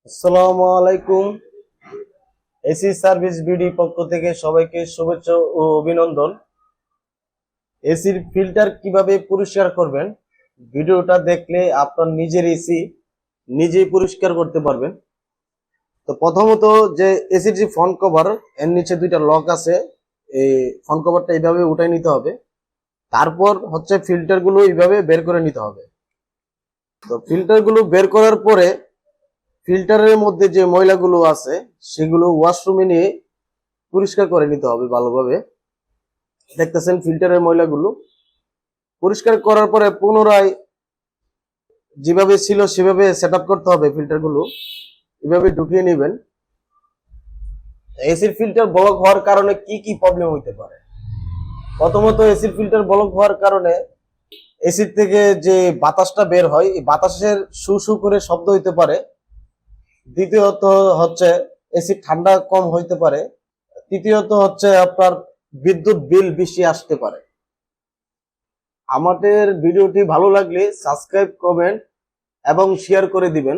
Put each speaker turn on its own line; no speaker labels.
আসসালামু আলাইকুম। AC service BD পক্ষ থেকে সবাইকে শুভেচ্ছা ও অভিনন্দন। এসির ফিল্টার কিভাবে পরিষ্কার করবেন, ভিডিওটা দেখলে আপনার নিজের এসি নিজেই পরিষ্কার করতে পারবেন। তো প্রথমত যে এসির যে ফ্রন্ট কভার, এর নিচে দুইটা লক আছে, এই ফ্রন্ট কভারটা এইভাবে উঠাই নিতে হবে। তারপর হচ্ছে ফিল্টার গুলো এইভাবে বের করে নিতে হবে। তো ফিল্টার গুলো বের করার পরে ফিল্টারের মধ্যে যে ময়লাগুলো আছে সেগুলো ওয়াশরুমে নিয়ে পরিষ্কার করে নিতে হবে ভালোভাবে। দেখতেছেন ফিল্টারের ময়লাগুলো পরিষ্কার করার পরে পুনরায় যেভাবে ছিল সেভাবে সেট আপ করতে হবে। ফিল্টারগুলো এভাবে ঢুকিয়ে নেবেন। এসির ফিল্টার ব্লক হওয়ার কারণে কি কি প্রবলেম হইতে পারে? প্রথমত, এসির ফিল্টার ব্লক হওয়ার কারণে এসির থেকে যে বাতাসটা বের হয়, এই বাতাসের সু সু করে শব্দ হইতে পারে। দ্বিতীয়ত হচ্ছে এসি ঠান্ডা কম হইতে পারে। তৃতীয়ত হচ্ছে আপনার বিদ্যুৎ বিল বেশি আসতে পারে। আমাদের ভিডিওটি ভালো লাগলে সাবস্ক্রাইব, কমেন্ট এবং শেয়ার করে দিবেন।